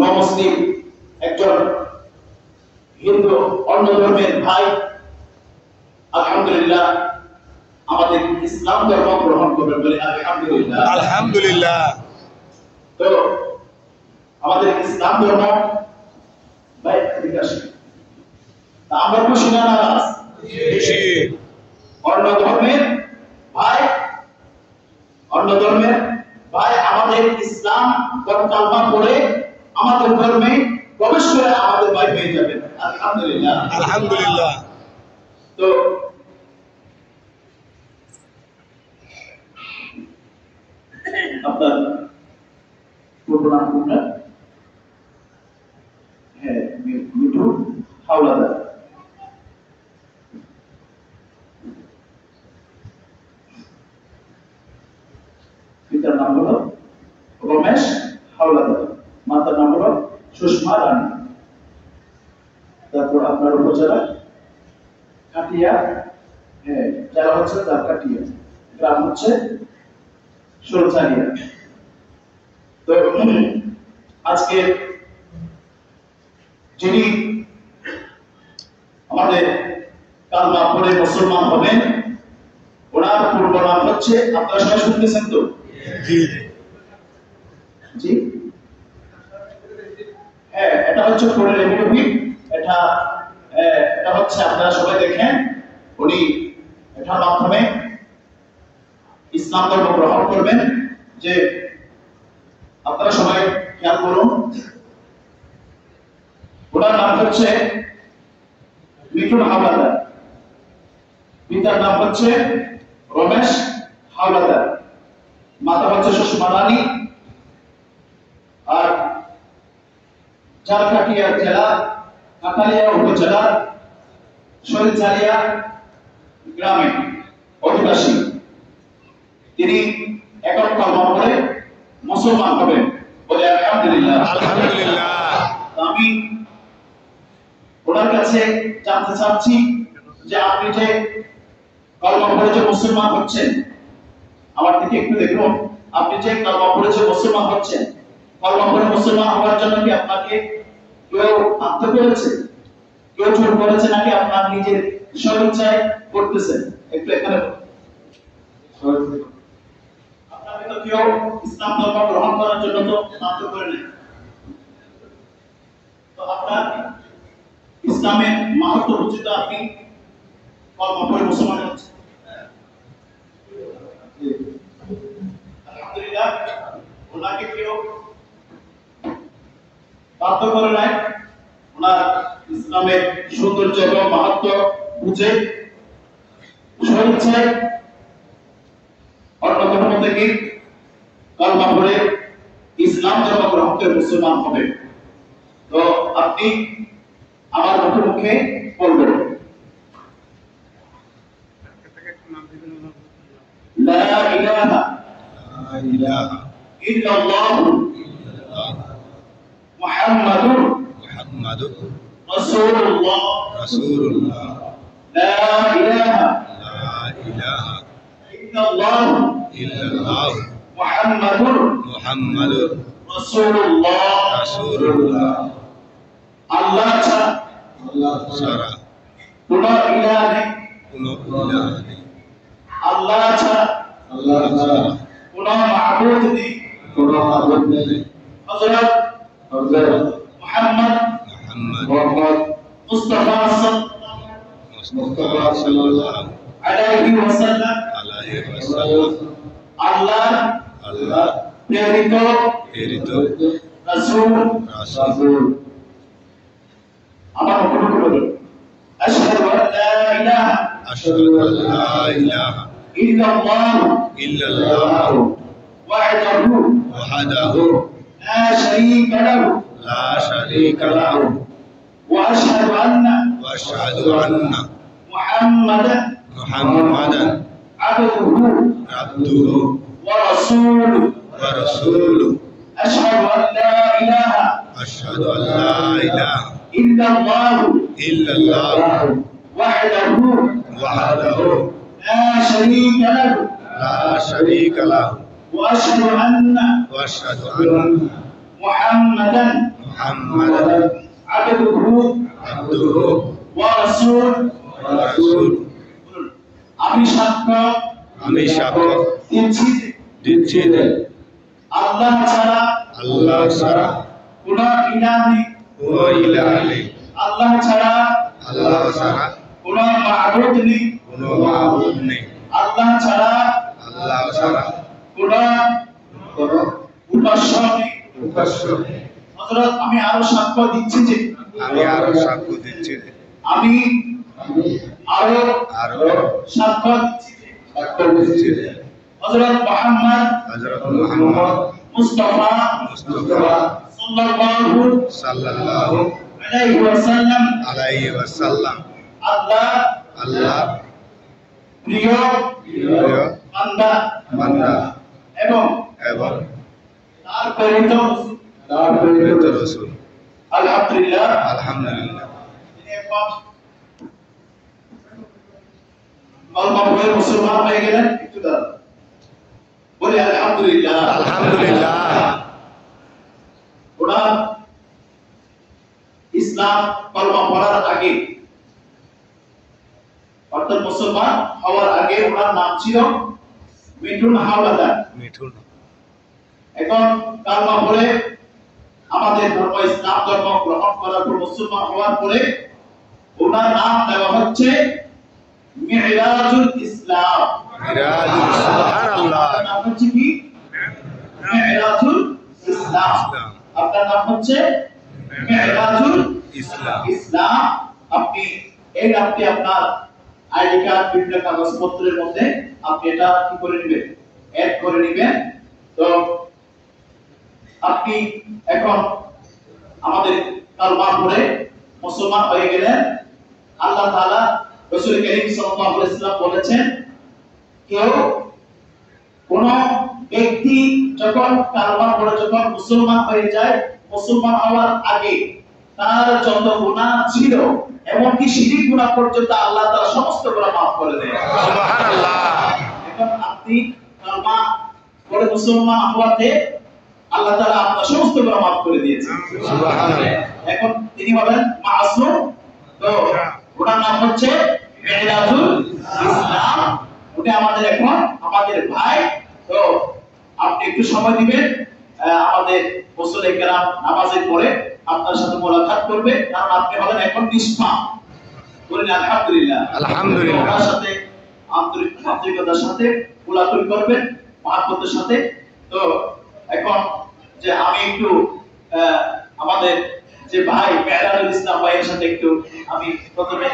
মুসলিম একজন হিন্দু অন্য ধর্মের ভাই আলহামদুলিল্লাহ আমাদের ইসলাম ধর্ম গ্রহণ করবেন বলে আলহামদুলিল্লাহ আলহামদুলিল্লাহ। তো আমাদের ইসলাম ধর্ম ভাই আমরা খুশি না নারাজ? খুশি। অন্য ধর্মের ভাই আমাদের ইসলাম কালমা পড়ে আমাদের ধর্মে প্রবেশ করে আমাদের ভাই হয়ে যাবেন আলহামদুলিল্লাহ আলহামদুলিল্লাহ। তো আপনার পূর্ব নাম কোনটা? হ্যাঁ, মিঠু হাওলাদার। পিতার নাম হলো রমেশ হাওলাদার, মাতার নাম হলো সুষমা রানী। তারপর আপনার উপজেলা কাটিয়া, হ্যাঁ জেলা হচ্ছে কাটিয়া, গ্রাম হচ্ছে সোলচারিয়া। তো আজকে যিনি আমাদের কালমা পড়ে মুসলমান হবেন ওনার পূর্ব নাম হচ্ছে, আপনারা সবাই শুনতেছেন তো? জি জি, হ্যাঁ এটা হচ্ছে পড়ে রেভিডিও। এটা হচ্ছে আপনারা সবাই দেখেন, উনি এটার মাধ্যমে ইসলাম ধর্ম গ্রহণ করবেন। যে আপনারা সবাই খেয়াল করুন, ওনার নাম হচ্ছে মিঠুন হাওলাদার, পিতার নাম হচ্ছে রমেশ হাওলাদার, মাতা হচ্ছে সুষমা রানী, আর ঝালকাঠিয়া জেলা কাঠালিয়া উপজেলা শৈলচারিয়া গ্রামে অধিবাসী। তিনি এখন কালমা পড়ে মুসলমান হবেন বলে আলহামদুলিল্লাহ আলহামদুলিল্লাহ। আমি ওনার কাছে জানতে চাচ্ছি যে আপনি যে কালমা পড়ে যে মুসলমান হচ্ছেন, আমার দিকে একটু দেখুন, আপনি যে কালমা পড়ে যে মুসলমান হচ্ছেন, কালমা পড়ে মুসলমান হওয়ার জন্য কি আপনাকে কেউ আত্ম করেছে, কেউ জোর করেছে, নাকি আপনার নিজের স্বেচ্ছায় করতেছেন? একটু এখানে আপনাকে তো কেউ ইসলাম ধর্ম গ্রহণ করার জন্য তো বাধ্য করে নেই। তো আপনার ইসলামের মাহাত্ম উচিত আপনি কালমা পড়ে মুসলমান হচ্ছেন। আলহামদুলিল্লাহ, ওনাকে কেউ বাধ্য করে নাই, ওনার ইসলামের সৌন্দর্য এবং মাহাত্ম বুঝে স্বেচ্ছায় অন্য ধর্ম থেকে কালমা পড়ে ইসলাম ধর্ম গ্রহণ করে মুসলমান হবে। তো আপনি আমার মুখে বলবেন, লা ইলাহা ইল্লাল্লাহ মুহাম্মাদুর রাসূলুল্লাহ লা ইলাহা ইল্লাল্লাহ মুহাম্মাদুর রাসূলুল্লাহ। আল্লাহ ছাড়া কোন ইলাহ নেই, আল্লাহ ছাড়া কোন মাবুদ নেই। হযরত মুহাম্মদ মুস্তাফা সাল্লাল্লাহু আলাইহি ওয়াসাল্লাম আল্লাহ প্রেরিত রাসূল। আমার উপরে বলুন, আশহাদু আন লা ইলাহা ইল্লাল্লাহ ওয়াহদাহু লা শারীকা লাহু ওয়া আশহাদু আন্না মুহাম্মাদান আবদুহু ওয়া রাসূলুহু। আশহাদু আন লা ইলাহা ইল্লাল্লাহ ওয়াহদাহু লা শারীকা লাহু ওয়া আশহাদু আন্না মুহাম্মাদান محمدا عبده عبده ورسوله ورسوله আমি সাক্ষ্য আমি সাক্ষ্য দিচ্ছি যে আল্লাহ ছাড়া আল্লাহ ছাড়া কোনো ইলাহি কোনো ইলাহ নেই, আল্লাহ ছাড়া আল্লাহ ছাড়া কোনো মাবুদ নেই, কোনো মাবুদ নেই, আল্লাহ ছাড়া আল্লাহ ছাড়া কোনো উপাস্য নেই। হযরত আমি আরো সাক্ষ্য দিচ্ছি যে আমি আরো সাক্ষ্য দিচ্ছি যে আমি আরো আরো সাক্ষ্য দিচ্ছি যে হযরত মুহাম্মদ হযরত মুহাম্মদ মুস্তাফা মুস্তাফা সাল্লাল্লাহু সাল্লাল্লাহু আলাইহি ওয়াসাল্লাম আলাইহি ওয়াসাল্লাম আল্লাহ প্রিয় বান্দা বান্দা এবং এবং তার প্রেরিত রাসূল। আলহামদুলিল্লাহ আলহামদুলিল্লাহ। কলমা পড়ে মুসলমান হয়ে গেলেন, একটু দাঁড়ান বলি আলহামদুলিল্লাহ। আলহামদুলিল্লাহ। ওরা ইসলাম কলমা পড়ার আগে অর্থাৎ মুসলমান হওয়ার আগে ওনার নাম ছিল মিঠুন হাওলাদার। মিঠুন। এখন কালমা পড়ে আমাদের ধর্ম ইসলাম ধর্ম গ্রহণ করার পর মুসলমান হওয়ার পরে ওনার নাম দেওয়া হচ্ছে মিরাজুল ইসলাম। মিরাজুল সুবহানাল্লাহ। নাম হচ্ছে কি? মিরাজুল ইসলাম। আপনার নাম হচ্ছে মিরাজুল ইসলাম। আপনি এই নামটি আপনার আইডি কার্ড বিভিন্ন কাগজপত্রের মধ্যে আপনি এটা কি করে নেবেন, অ্যাড করে নেবেন। তো আপনি এখন আমাদের কালমা পড়ে মুসলমান হয়ে গেলেন। আল্লাহ তাআলা রাসূল করিম সাল্লাল্লাহু আলাইহি ওয়াসাল্লাম বলেছেন, কেউ কোন ব্যক্তি যখন কালমা পড়ে যখন মুসলমান হয়ে যায়, মুসলমান হওয়ার আগে তার যত গুনাহ ছিল এমনকি শিরক গুনাহ পর্যন্ত আল্লাহ তাআলা সমস্ত গুনাহ maaf করে দেন। সুবহানাল্লাহ। এখন আপনি কালমা পড়ে মুসলমান হওয়াতে আল্লাহ তাআলা আপনার সমস্ত গুনাহ maaf করে দিয়েছেন। সুবহানাল্লাহ। এখন তিনি হলেন মাসুম। তো ওনার নাম হচ্ছে মিরাজুল ইসলাম। উনি আমাদের এখন আমাদের ভাই। তো আপনি একটু সময় দিবেন, আমাদের গোসল কেরাম নামাজের পরে আপনার সাথে মোলাকাত করবে, কারণ আপনি হলেন এখন নিষ্পাপ। বলেন আলহামদুলিল্লাহ। আলহামদুলিল্লাহ। ওনার সাথে আন্তরিকতার সাথে মোলাকাত করবেন, মহব্বতের সাথে। তো এখন যে আমি একটু আমাদের যে ভাই মিরাজুল ইসলাম ভাইয়ের সাথে একটু আমি প্রথমে